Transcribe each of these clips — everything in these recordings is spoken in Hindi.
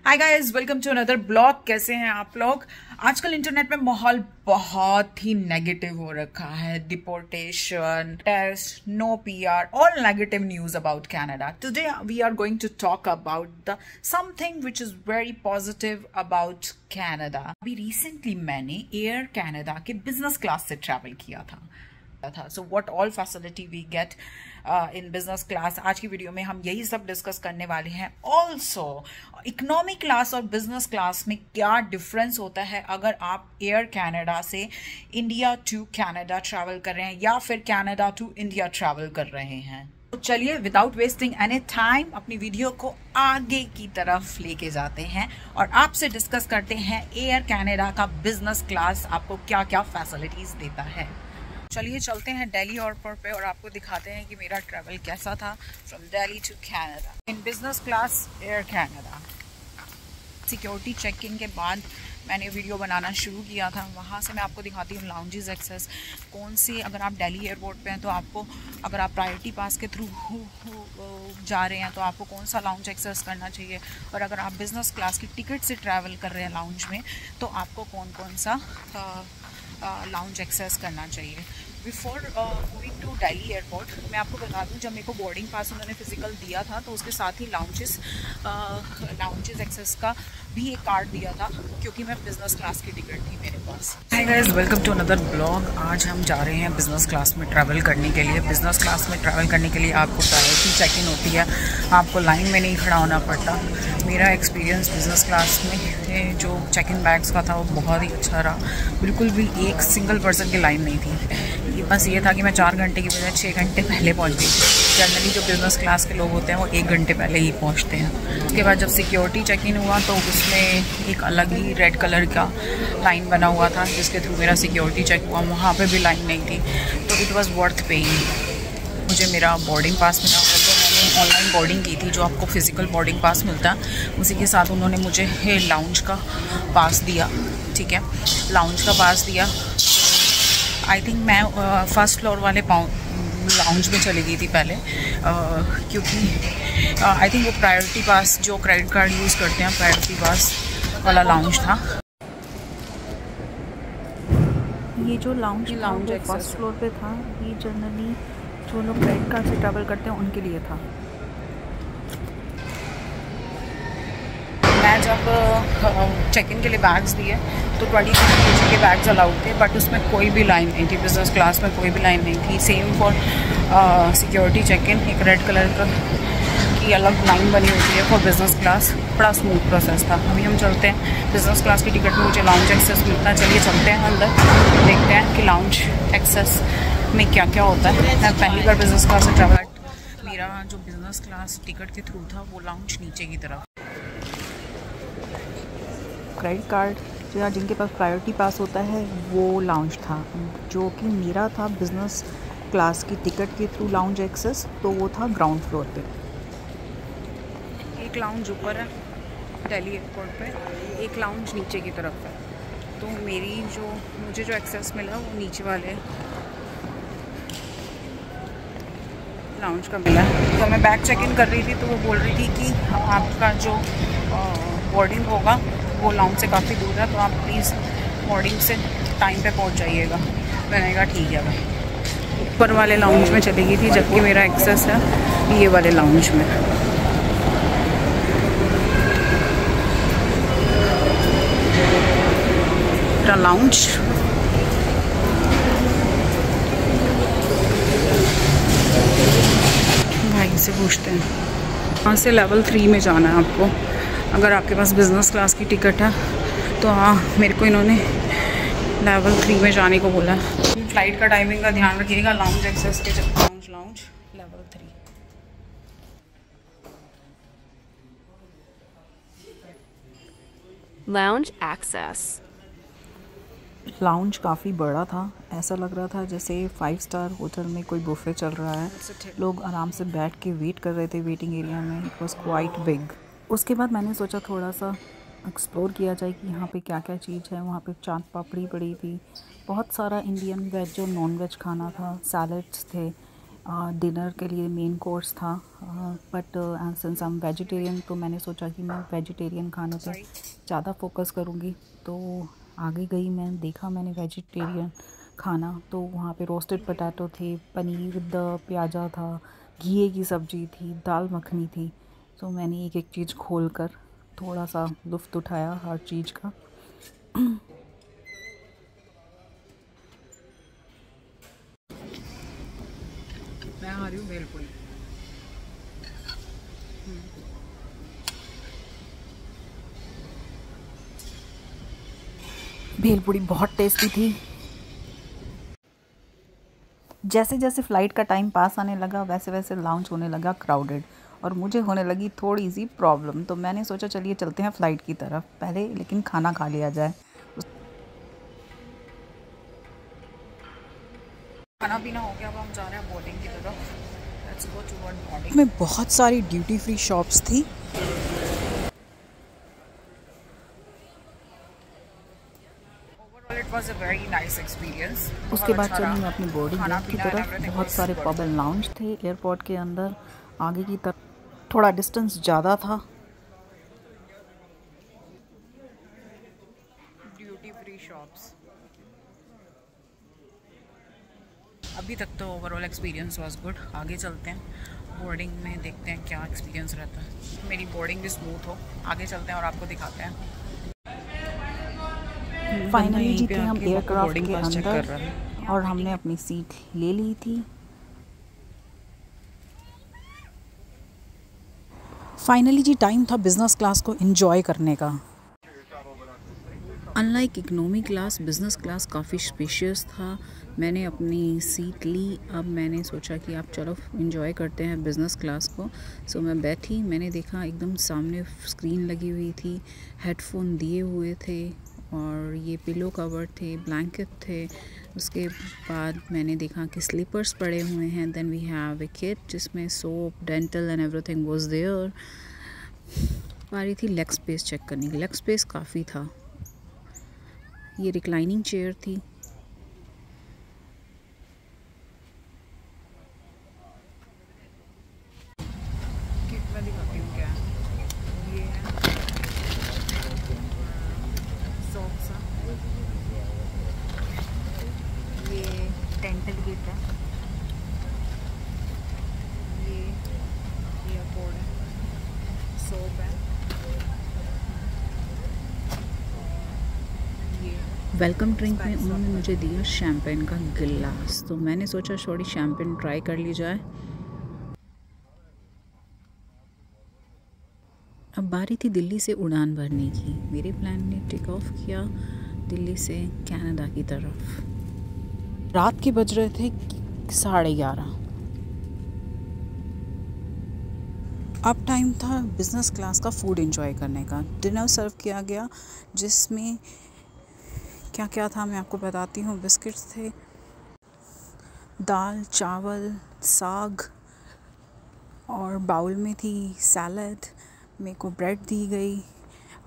Hi guys, welcome to another blog. कैसे हैं आप लोग? आजकल इंटरनेट में माहौल बहुत ही नेगेटिव हो रखा है। Deportation, test, no PR, all negative news about Canada. Today we are going to talk about the something which is very positive about Canada. अभी रिसेंटली मैंने एयर कनाडा के बिजनेस क्लास से ट्रैवल किया था। So what all facility we get in business class. आज की वीडियो में हम यही सब डिस्कस करने वाले हैं। ऑल्सो इकोनॉमी क्लास और बिजनेस क्लास में क्या डिफरेंस होता है अगर आप एयर कनाडा से इंडिया टू कनाडा ट्रैवल कर रहे हैं या फिर कनाडा टू इंडिया ट्रैवल कर रहे हैं। तो चलिए विदाउट वेस्टिंग एनी टाइम अपनी वीडियो को आगे की तरफ लेके जाते हैं और आपसे डिस्कस करते हैं एयर कनाडा का बिजनेस क्लास आपको क्या क्या फैसिलिटीज देता है। चलिए चलते हैं दिल्ली एयरपोर्ट पे और आपको दिखाते हैं कि मेरा ट्रैवल कैसा था from Delhi to Canada in business class Air Canada. Security checking के बाद मैंने वीडियो बनाना शुरू किया था। वहाँ से मैं आपको दिखाती हूँ लाउंजेस एक्सेस कौन सी। अगर आप दिल्ली एयरपोर्ट पे हैं तो आपको, अगर आप प्रायोरिटी पास के थ्रू जा रहे हैं तो आपको कौन सा लाउंज एक्सेस करना चाहिए, और अगर आप बिज़नेस क्लास की टिकट से ट्रैवल कर रहे हैं लाउंज में तो आपको कौन कौन सा लाउंज एक्सेस करना चाहिए। Before going to Delhi airport मैं आपको बता दूं, जब मेरे को बोर्डिंग पास उन्होंने फिजिकल दिया था तो उसके साथ ही लाउंजेस एक्सेस का भी एक कार्ड दिया था, क्योंकि मैं बिजनेस क्लास की टिकट थी मेरे पास। Hi guys, welcome to another blog. आज हम जा रहे हैं बिजनेस क्लास में ट्रैवल करने के लिए। बिजनेस क्लास में ट्रैवल करने के लिए आपको प्रायोरिटी चेक इन होती है, आपको लाइन में नहीं खड़ा होना पड़ता। मेरा एक्सपीरियंस बिजनेस क्लास में जो चेक इन बैग्स का था वो बहुत ही अच्छा रहा। बिल्कुल भी एक सिंगल पर्सन की लाइन नहीं थी। बस ये था कि मैं 4 घंटे की बजाय 6 घंटे पहले पहुंच गई थी। जनरली जो बिज़नेस क्लास के लोग होते हैं वो 1 घंटे पहले ही पहुंचते हैं। उसके बाद जब सिक्योरिटी चेक इन हुआ तो उसमें एक अलग ही रेड कलर का लाइन बना हुआ था जिसके थ्रू मेरा सिक्योरिटी चेक हुआ। वहाँ पे भी लाइन नहीं थी, तो इट वाज वर्थ पेइंग। मुझे मेरा बोर्डिंग पास मिला। मैंने ऑनलाइन बोर्डिंग की थी, जो आपको फिजिकल बोर्डिंग पास मिलता है उसी के साथ उन्होंने मुझे लाउंज का पास दिया। ठीक है, लाउंज का पास दिया। आई थिंक मैं फर्स्ट फ्लोर वाले लाउंज में चली गई थी पहले, क्योंकि आई थिंक वो प्रायोरिटी पास जो क्रेडिट कार्ड यूज़ करते हैं प्रायोरिटी पास वाला लाउंज था। ये जो लाउंज फर्स्ट फ्लोर पे था, ये जनरली जो लोग क्रेडिट कार्ड से ट्रैवल करते हैं उनके लिए था। मैं जब चेक इन के लिए बैग्स दिए तो 26 kg के बैग्स अलाउड थे, बट उसमें कोई भी लाइन नहीं थी। बिजनेस क्लास में कोई भी लाइन नहीं थी। Same for security check in, एक रेड कलर की अलग लाइन बनी होती है फॉर बिजनेस क्लास। बड़ा स्मूथ प्रोसेस था। अभी हम चलते हैं, बिजनेस क्लास की टिकट में मुझे लाउंज एक्सेस मिलता है। चलिए चलते हैं अंदर, देखते हैं कि लाउंज एक्सेस में क्या क्या होता है। मैं पहली बार बिजनेस क्लास से ट्रैवल, मेरा जो बिजनेस क्लास टिकट के थ्रू था वो लाउंज नीचे की तरफ। क्रेडिट कार्ड या जिनके पास प्रायोरिटी पास होता है वो लाउंज था, जो कि मेरा था बिजनेस क्लास की टिकट के थ्रू लाउंज एक्सेस, तो वो था ग्राउंड फ्लोर पे। एक लाउंज ऊपर है दिल्ली एयरपोर्ट पे, एक लाउंज नीचे की तरफ है। तो मुझे जो एक्सेस मिला वो नीचे वाले लाउंज का मिला। तो मैं बैग चेक इन कर रही थी तो वो बोल रही थी कि आपका जो बोर्डिंग होगा वो लाउंज से काफ़ी दूर है, तो आप प्लीज़ बोर्डिंग से टाइम पे पहुंच जाइएगा। मैंने कहा ठीक है भाई। ऊपर वाले लाउंज में चली गई थी, जबकि मेरा एक्सेस है ये वाले लाउंज में। लाउंज भाई से पूछते हैं, वहाँ से लेवल 3 में जाना है आपको। अगर आपके पास बिज़नेस क्लास की टिकट है तो हाँ, मेरे को इन्होंने लेवल 3 में जाने को बोला है। फ्लाइट का टाइमिंग का ध्यान रखिएगा। लाउंज एक्सेस के lounge level 3। Lounge access. Lounge काफ़ी बड़ा था, ऐसा लग रहा था जैसे 5 स्टार होटल में कोई बुफे चल रहा है। लोग आराम से बैठ के वेट कर रहे थे वेटिंग एरिया में। It was quite big. उसके बाद मैंने सोचा थोड़ा सा एक्सप्लोर किया जाए कि यहाँ पे क्या क्या चीज़ है। वहाँ पे चाट पापड़ी पड़ी थी, बहुत सारा इंडियन वेज और नॉन वेज खाना था, सैलड्स थे, डिनर के लिए मेन कोर्स था, but since I am vegetarian तो मैंने सोचा कि मैं वेजिटेरियन खाने पे ज़्यादा फोकस करूँगी। तो आगे गई, मैं देखा मैंने वेजिटेरियन खाना, तो वहाँ पे रोस्टेड पोटैटो थे, पनीर विद प्याजा था, घी की सब्ज़ी थी, दाल मखनी थी। तो मैंने एक एक चीज़ खोल कर थोड़ा सा लुत्फ़ उठाया हर चीज़ का। मैं आ रही हूँ भेलपुरी। भेलपुरी बहुत टेस्टी थी। जैसे जैसे फ़्लाइट का टाइम पास आने लगा वैसे वैसे लाउंज होने लगा क्राउडेड, और मुझे होने लगी थोड़ी सी प्रॉब्लम। तो मैंने सोचा चलिए चलते हैं फ़्लाइट की तरफ पहले, लेकिन खाना खा लिया जाए। खाना पीना हो गया, अब हम जा रहे हैं बोर्डिंग की तरफ। Let's go toward boarding. में बहुत सारी ड्यूटी फ्री शॉप्स थी। Overall it was a very nice experience. उसके बाद चली मैं अपनी बोर्डिंग खाना गेट की पीना एंड तरफ। एवरीथिंग बहुत वाज सारे गुड। पब एंड लाउंज थे एयरपोर्ट के अंदर। आगे की तरफ थोड़ा डिस्टेंस ज़्यादा था। Duty free shops. अभी तक तो ओवरऑल एक्सपीरियंस वाज गुड। आगे चलते हैं बोर्डिंग में, देखते हैं क्या एक्सपीरियंस रहता है। मेरी बोर्डिंग भी स्मूथ हो। आगे चलते हैं और आपको दिखाते हैं। फाइनली जीते हम एयरक्राफ्ट बोर्डिंग के पास चेक कर अंदर, रहा है। और हमने अपनी सीट ले ली थी। फाइनली जी टाइम था बिज़नेस क्लास को एंजॉय करने का। Unlike economy class, business class काफ़ी स्पेशियस था। मैंने अपनी सीट ली। अब मैंने सोचा कि आप चलो एंजॉय करते हैं बिज़नेस क्लास को। सो मैं बैठी, मैंने देखा एकदम सामने स्क्रीन लगी हुई थी, हेडफोन दिए हुए थे, और ये पिलो कवर थे, ब्लैंकेट थे। उसके बाद मैंने देखा कि स्लीपर्स पड़े हुए हैं। Then we have a kit जिसमें soap, dental and everything was there. बारी थी लेग स्पेस चेक करने की। लेग स्पेस काफ़ी था। ये रिक्लाइनिंग चेयर थी। किट में दिखाती हूँ क्या है। ये है सॉक्स, ये डेंटल किट है, ये एयरपोर्ट है, सोप है, ये वेलकम ड्रिंक में उन्होंने मुझे दिया शैम्पेन का गिलास, तो मैंने सोचा थोड़ी शैम्पेन ट्राई कर ली जाए। अब बारी थी दिल्ली से उड़ान भरने की। मेरे प्लान ने टेक ऑफ किया दिल्ली से कनाडा की तरफ। रात के बज रहे थे 11:30। अब टाइम था बिज़नेस क्लास का फूड एंजॉय करने का। डिनर सर्व किया गया जिसमें क्या क्या था मैं आपको बताती हूँ। बिस्किट्स थे, दाल, चावल, साग, और बाउल में थी सैलड। मेरे को ब्रेड दी गई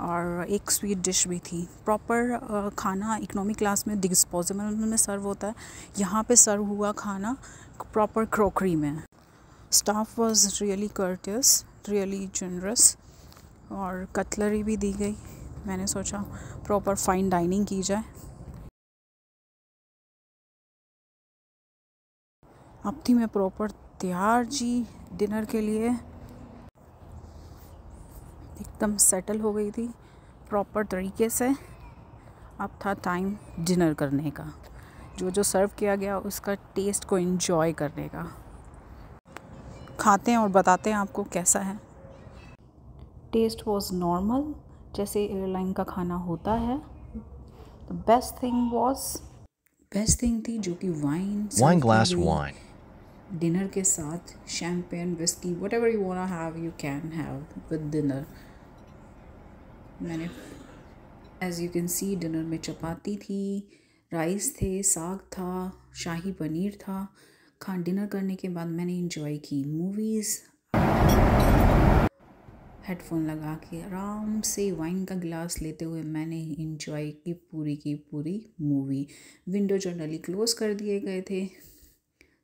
और एक स्वीट डिश भी थी। प्रॉपर खाना इकोनॉमी क्लास में डिस्पोजेबल में सर्व होता है, यहाँ पे सर्व हुआ खाना प्रॉपर क्रॉकरी में। Staff was really courteous, really generous, और कटलरी भी दी गई। मैंने सोचा प्रॉपर फाइन डाइनिंग की जाए। अब थी मैं प्रॉपर तैयार जी डिनर के लिए, एकदम सेटल हो गई थी प्रॉपर तरीके से। अब था टाइम डिनर करने का, जो जो सर्व किया गया उसका टेस्ट को एंजॉय करने का। खाते हैं और बताते हैं आपको कैसा है। टेस्ट वाज नॉर्मल, जैसे एयरलाइन का खाना होता है। द बेस्ट थिंग थी जो कि वाइन glass wine. डिनर के साथ। Champagne, whisky, whatever you want to have you can have with dinner. मैंने as you can see dinner में चपाती थी, राइस थे, साग था, शाही पनीर था। डिनर करने के बाद मैंने एंजॉय की मूवीज़। हेडफोन लगा के आराम से वाइन का गिलास लेते हुए मैंने एंजॉय की पूरी मूवी। विंडो जनरली क्लोज़ कर दिए गए थे,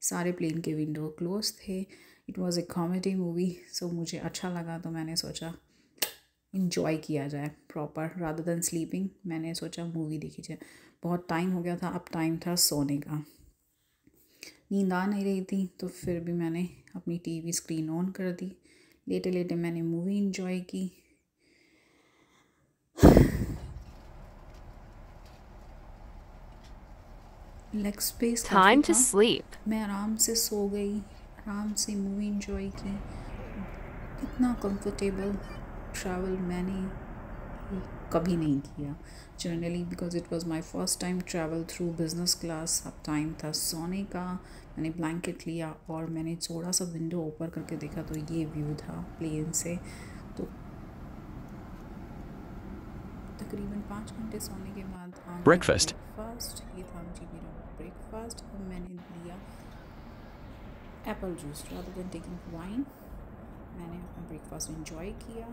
सारे प्लेन के विंडो क्लोज थे। It was a comedy movie, so मुझे अच्छा लगा तो मैंने सोचा इंजॉय किया जाए प्रॉपर रादर देन स्लीपिंग। मैंने सोचा मूवी देखी जाए। बहुत टाइम हो गया था, अब टाइम था सोने का। नींद आ नहीं रही थी तो फिर भी मैंने अपनी टीवी स्क्रीन ऑन कर दी। लेटे लेटे मैंने मूवी इंजॉय की। Leg space Time to sleep. मैं आराम से सो गई, आराम से मूवी इंजॉय की। इतना कंफर्टेबल ट्रैवल मैंने कभी नहीं किया generally, because it was my first time travel through business class. अब टाइम था सोने का। मैंने ब्लैंकेट लिया और मैंने थोड़ा सा विंडो ओपन करके देखा तो ये व्यू था प्लेन से। तो तकरीबन 5 घंटे सोने के बाद ब्रेकफास्ट ये था जी मेरा ब्रेकफास्ट। और मैंने लिया Apple juice rather than taking wine. मैंने अपना ब्रेकफास्ट एंजॉय किया।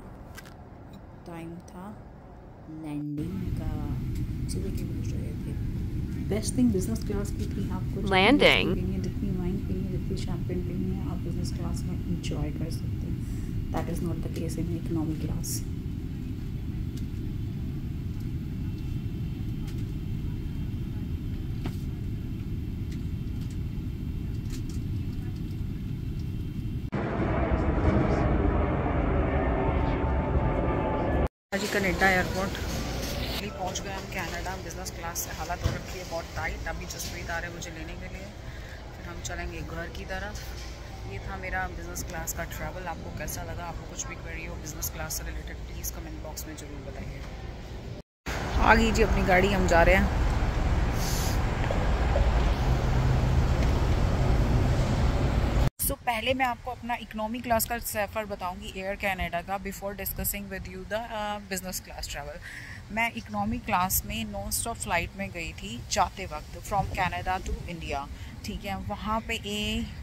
टाइम था लैंडिंग का। सुबह के बज रहे थे। बेस्ट थिंग बिजनेस क्लास की थी, आपको लैंडिंग जितनी वाइन पीनी है, जितनी शैम्पेन पीनी है, आप बिजनेस क्लास में इंजॉय कर सकते हैं। That is not the case in economy class. जी कनाडा एयरपोर्ट पहुंच गए हम कनाडा। बिजनेस क्लास से हालत हो रखी है बहुत टाइट। अभी जसप्रीत आ रहे हैं मुझे लेने के लिए, फिर हम चलेंगे घर की तरफ। ये था मेरा बिज़नेस क्लास का ट्रैवल। आपको कैसा लगा? आपको कुछ भी क्वेरी हो बिज़नेस क्लास से रिलेटेड प्लीज़ कमेंट बॉक्स में ज़रूर बताइए। आ गई जी अपनी गाड़ी, हम जा रहे हैं। तो पहले मैं आपको अपना इकोनॉमी क्लास का सफ़र बताऊंगी एयर कनाडा का before discussing with you the business class travel. मैं इकोनॉमी क्लास में नॉन स्टॉप फ्लाइट में गई थी जाते वक्त फ्रॉम कनाडा टू इंडिया। ठीक है, वहाँ पे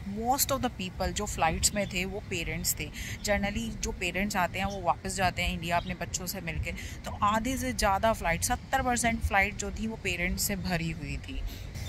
मोस्ट ऑफ द पीपल जो फ़्लाइट्स में थे वो पेरेंट्स थे। जनरली जो पेरेंट्स आते हैं वो वापस जाते हैं इंडिया अपने बच्चों से मिलके। तो आधे से ज़्यादा फ़्लाइट 70% फ़्लाइट जो थी वो पेरेंट्स से भरी हुई थी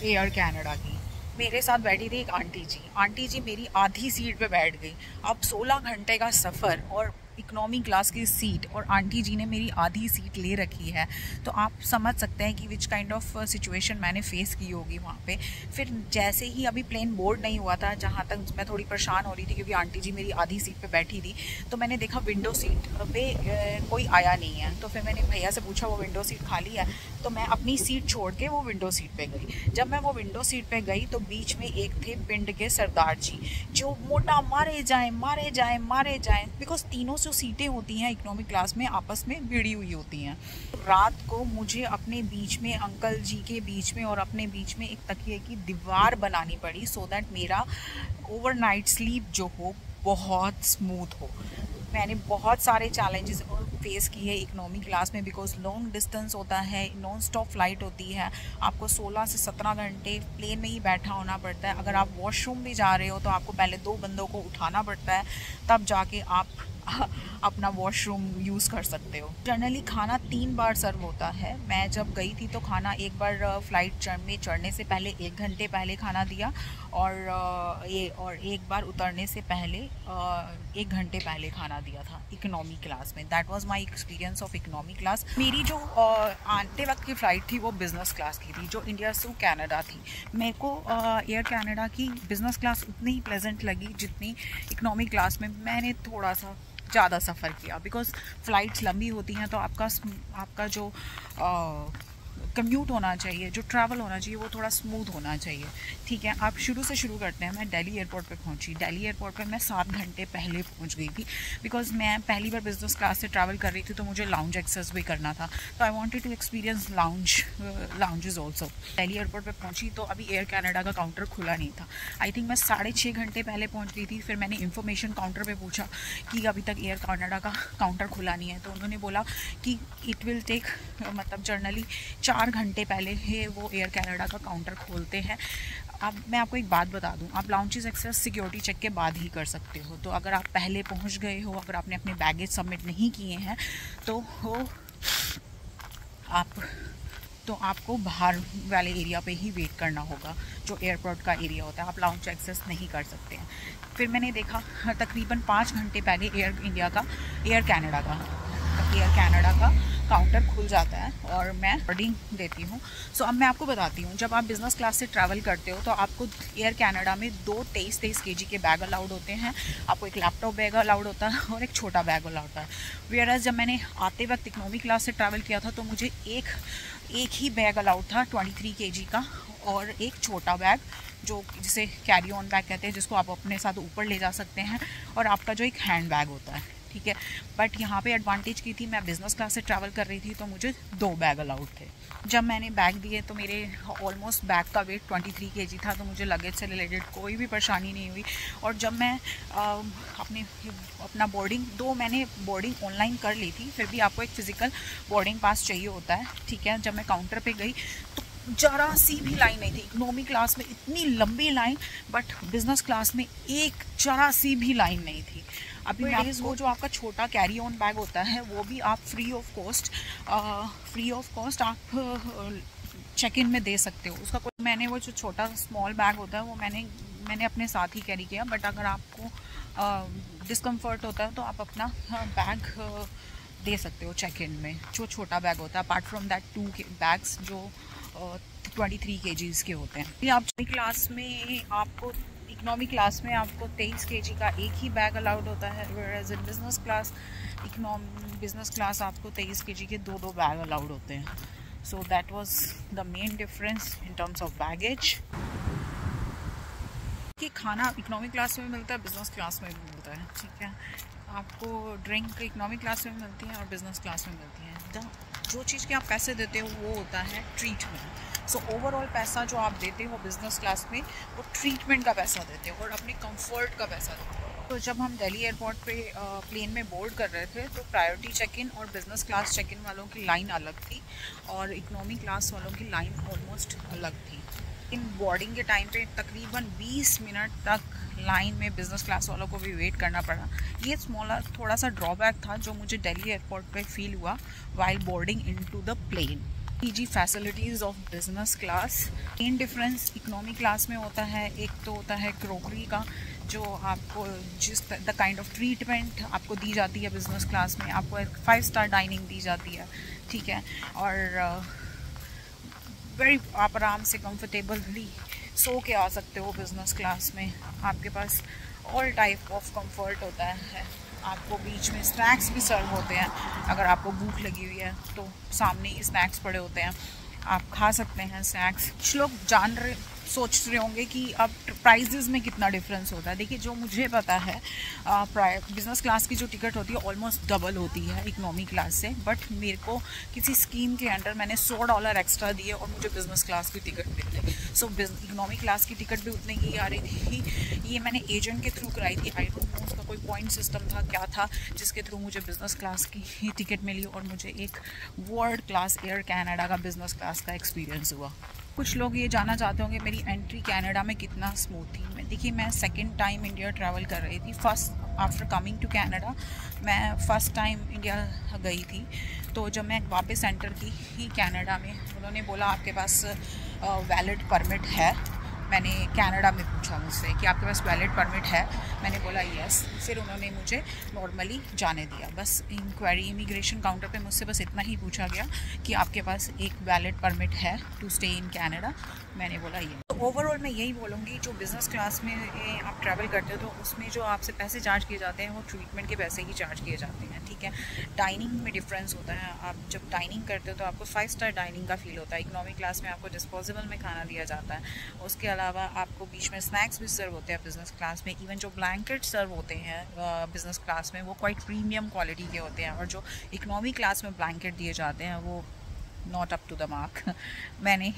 एयर कनाडा की। मेरे साथ बैठी थी एक आंटी जी मेरी आधी सीट पे बैठ गई। अब 16 घंटे का सफ़र और इकोनॉमी क्लास की सीट, और आंटी जी ने मेरी आधी सीट ले रखी है। तो आप समझ सकते हैं कि विच काइंड ऑफ सिचुएशन मैंने फेस की होगी वहाँ पे। फिर जैसे ही अभी प्लेन बोर्ड नहीं हुआ था, जहाँ तक मैं थोड़ी परेशान हो रही थी क्योंकि आंटी जी मेरी आधी सीट पे बैठी थी, तो मैंने देखा विंडो सीट पे कोई आया नहीं है। तो फिर मैंने भैया से पूछा वो विंडो सीट खाली है, तो मैं अपनी सीट छोड़ के वो विंडो सीट पे गई। जब मैं वो विंडो सीट पे गई तो बीच में एक थे पिंड के सरदार जी जो मोटा मारे जाएं, बिकॉज तीनों जो सीटें होती हैं इकोनॉमिक क्लास में आपस में भिड़ी हुई होती हैं। रात को मुझे अपने बीच में अंकल जी के बीच में और अपने बीच में एक तकिए की दीवार बनानी पड़ी सो दैट मेरा ओवरनाइट स्लीप जो हो बहुत स्मूथ हो। मैंने बहुत सारे चैलेंजेस फेस किए इकोनॉमी क्लास में, बिकॉज लॉन्ग डिस्टेंस होता है, नॉन स्टॉप फ्लाइट होती है, आपको 16 से 17 घंटे प्लेन में ही बैठा होना पड़ता है। अगर आप वॉशरूम भी जा रहे हो तो आपको पहले 2 बंदों को उठाना पड़ता है, तब जाके आप अपना वॉशरूम यूज़ कर सकते हो। जनरली खाना 3 बार सर्व होता है। मैं जब गई थी तो खाना एक बार फ्लाइट में चढ़ने से पहले 1 घंटे पहले खाना दिया, और एक बार उतरने से पहले 1 घंटे पहले खाना दिया था इकोनॉमी क्लास में। That was my experience of economy class. मेरी जो आते वक्त की फ़्लाइट थी वो बिज़नेस क्लास की थी जो इंडिया से कनाडा थी। मेरे को एयर कनाडा की बिज़नेस क्लास उतनी ही प्लेजेंट लगी जितनी इकोनॉमी क्लास में मैंने थोड़ा सा ज़्यादा सफ़र किया, बिकॉज़ फ़्लाइट्स लंबी होती हैं तो आपका जो कम्यूट होना चाहिए, जो ट्रैवल होना चाहिए वो थोड़ा स्मूथ होना चाहिए। ठीक है, आप शुरू से शुरू करते हैं। मैं दिल्ली एयरपोर्ट पे पहुंची। दिल्ली एयरपोर्ट पे मैं 7 घंटे पहले पहुंच गई थी, बिकॉज मैं पहली बार बिजनेस क्लास से ट्रैवल कर रही थी तो मुझे लाउंज एक्सेस भी करना था। तो I wanted to experience lounges also. Delhi airport पे पहुंची तो अभी एयर कनाडा का काउंटर खुला नहीं था। आई थिंक मैं 6.5 घंटे पहले पहुँच गई थी। फिर मैंने इन्फॉर्मेशन काउंटर पर पूछा कि अभी तक एयर कनाडा का काउंटर खुला नहीं है, तो उन्होंने बोला कि इट विल टेक, मतलब जर्नली 4 घंटे पहले ही वो एयर कनाडा का काउंटर खोलते हैं। अब मैं आपको एक बात बता दूं, आप लाउंजेस एक्सेस सिक्योरिटी चेक के बाद ही कर सकते हो। तो अगर आप पहले पहुंच गए हो, अगर आपने अपने बैगेज सबमिट नहीं किए हैं तो आप तो आपको बाहर वाले एरिया पे ही वेट करना होगा, जो एयरपोर्ट का एरिया होता है, आप लाउंज एक्सेस नहीं कर सकते हैं। फिर मैंने देखा तकरीबन 5 घंटे पहले एयर कनाडा का काउंटर खुल जाता है और मैं बोर्डिंग देती हूँ। सो अब मैं आपको बताती हूँ, जब आप बिज़नेस क्लास से ट्रैवल करते हो तो आपको एयर कनाडा में 2 23 kg के बैग अलाउड होते हैं, आपको एक लैपटॉप बैग अलाउड होता है और एक छोटा बैग अलाउड होता है। वेयरएज़ जब मैंने आते वक्त इकोनॉमी क्लास से ट्रैवल किया था तो मुझे एक ही बैग अलाउड था 23 kg का, और एक छोटा बैग जो जिसे कैरी ऑन बैग कहते हैं, जिसको आप अपने साथ ऊपर ले जा सकते हैं, और आपका जो एक हैंड बैग होता है, ठीक है। बट यहाँ पे एडवांटेज की थी, मैं बिज़नेस क्लास से ट्रैवल कर रही थी तो मुझे 2 बैग अलाउड थे। जब मैंने बैग दिए तो मेरे ऑलमोस्ट बैग का वेट 23 kg था, तो मुझे लगेज से रिलेटेड कोई भी परेशानी नहीं हुई। और जब मैं अपना मैंने बोर्डिंग ऑनलाइन कर ली थी, फिर भी आपको एक फ़िज़िकल बोर्डिंग पास चाहिए होता है, ठीक है। जब मैं काउंटर पे गई तो जरा सी भी लाइन नहीं थी। इकोनॉमी क्लास में इतनी लंबी लाइन, बट बिज़नेस क्लास में एक जरा सी भी लाइन नहीं थी। अभी वो जो आपका छोटा कैरी ऑन बैग होता है वो भी आप फ्री ऑफ कॉस्ट आप चेक इन में दे सकते हो। उसका कोई, मैंने वो जो छोटा स्मॉल बैग होता है वो मैंने अपने साथ ही कैरी किया। बट अगर आपको डिस्कम्फर्ट होता है तो आप अपना बैग दे सकते हो चेक इन में, जो छोटा बैग होता है। अपार्ट फ्रॉम दैट 2 बैग्स जो 23 kgs के होते हैं। आप इकोनॉमी क्लास में आपको 23 kg का एक ही बैग अलाउड होता है, whereas in बिजनेस क्लास आपको 23 kg के 2 बैग अलाउड होते हैं। So that was the main difference in terms of baggage. कि खाना इकोनॉमी क्लास में मिलता है, बिजनेस क्लास में भी मिलता है, ठीक है। आपको ड्रिंक इकोनॉमी क्लास में मिलती है और बिजनेस क्लास में मिलती है। जो चीज़ के आप पैसे देते हो वो होता है ट्रीटमेंट। सो ओवरऑल पैसा जो आप देते हो बिज़नेस क्लास में, वो ट्रीटमेंट का पैसा देते हो और अपने कंफर्ट का पैसा देते हो। तो जब हम दिल्ली एयरपोर्ट पे प्लेन में बोर्ड कर रहे थे तो प्रायोरिटी चेक इन और बिज़नेस क्लास चेक इन वालों की लाइन अलग थी और इकोनॉमी क्लास वालों की लाइन ऑलमोस्ट अलग थी। इन बोर्डिंग के टाइम पे तकरीबन 20 मिनट तक लाइन में बिज़नेस क्लास वालों को भी वेट करना पड़ा। ये थोड़ा सा ड्रॉबैक था जो मुझे दिल्ली एयरपोर्ट पे फील हुआ while boarding into the plane. PG facilities of business class, main difference economy class में होता है, एक तो होता है क्रोकरी का, जो आपको द काइंड ऑफ ट्रीटमेंट आपको दी जाती है बिज़नेस क्लास में, आपको एक 5 स्टार डाइनिंग दी जाती है, ठीक है। और आप आराम से कंफर्टेबली सो के आ सकते हो बिज़नेस क्लास में। आपके पास ऑल टाइप ऑफ कंफर्ट होता है। आपको बीच में स्नैक्स भी सर्व होते हैं, अगर आपको भूख लगी हुई है तो सामने ही स्नैक्स पड़े होते हैं, आप खा सकते हैं स्नैक्स। कुछ लोग सोच रहे होंगे कि अब प्राइजेज़ में कितना डिफरेंस होता है। देखिए, जो मुझे पता है बिज़नेस क्लास की जो टिकट होती है ऑलमोस्ट डबल होती है इकोनॉमी क्लास से, बट मेरे को किसी स्कीम के अंडर मैंने $100 एक्स्ट्रा दिए और मुझे बिज़नेस क्लास की टिकट मिल गई। सो इकोनॉमी क्लास की टिकट भी उतने की आ रही थी। ये मैंने एजेंट के थ्रू कराई थी, आई डोंट नो उसका कोई पॉइंट सिस्टम था क्या था, जिसके थ्रू मुझे बिज़नेस क्लास की टिकट मिली और मुझे एक वर्ल्ड क्लास एयर कनाडा का बिज़नेस क्लास का एक्सपीरियंस हुआ। कुछ लोग ये जानना चाहते होंगे मेरी एंट्री कनाडा में कितना स्मूथ थी। देखिए, मैं सेकंड टाइम इंडिया ट्रैवल कर रही थी। First after coming to Canada मैं फ़र्स्ट टाइम इंडिया गई थी। तो जब मैं वापस एंटर की कनाडा में, उन्होंने बोला आपके पास वैलिड परमिट है। मैंने कनाडा में पूछा मुझसे कि आपके पास वैलिड परमिट है, मैंने बोला यस। फिर उन्होंने मुझे नॉर्मली जाने दिया। बस इंक्वायरी इमिग्रेशन काउंटर पे मुझसे बस इतना ही पूछा गया कि आपके पास एक वैलिड परमिट है टू स्टे इन कनाडा। मैंने बोला ये। तो ओवरऑल मैं यही बोलूँगी, जो बिज़नेस क्लास में आप ट्रैवल करते हो तो उसमें जो आपसे पैसे चार्ज किए जाते हैं वो ट्रीटमेंट के पैसे ही चार्ज किए जाते हैं, ठीक है। डाइनिंग में डिफरेंस होता है। आप जब डाइनिंग करते हो तो आपको 5 स्टार डाइनिंग का फील होता है। इकोनॉमी क्लास में आपको डिस्पोजेबल में खाना दिया जाता है। उसके अलावा आपको बीच में स्नैक्स भी सर्व होते हैं बिज़नेस क्लास में। इवन जो ब्लैंकेट सर्व होते हैं बिज़नेस क्लास में वो क्वाइट प्रीमियम क्वालिटी के होते हैं, और जो इकोनॉमी क्लास में ब्लैंकेट दिए जाते हैं वो not up to the mark. मैंने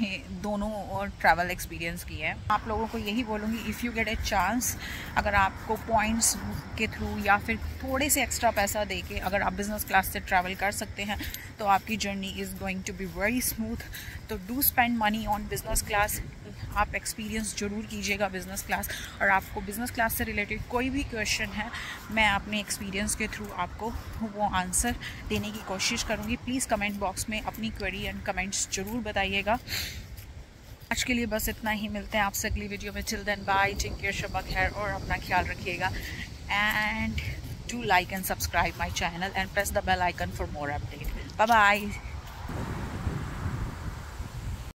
दोनों और ट्रैवल एक्सपीरियंस किए हैं। आप लोगों को यही बोलूँगी, if you get a chance, अगर आपको पॉइंट्स के थ्रू या फिर थोड़े से एक्स्ट्रा पैसा दे के अगर आप बिज़नेस क्लास से ट्रैवल कर सकते हैं तो आपकी journey is going to be very smooth. तो do spend money on business class. आप एक्सपीरियंस ज़रूर कीजिएगा बिज़नेस क्लास, और आपको बिज़नेस क्लास से रिलेटेड कोई भी क्वेश्चन है, मैं अपने एक्सपीरियंस के थ्रू आपको वो आंसर देने की कोशिश करूँगी। प्लीज़ कमेंट बॉक्स में अपनी क्वेरी एंड कमेंट्स ज़रूर बताइएगा। आज के लिए बस इतना ही, मिलते हैं आपसे अगली वीडियो में। Till then bye, take care, शब्बा खैर, और अपना ख्याल रखिएगा। And do like and subscribe my channel and press the bell icon for more update. Bye bye.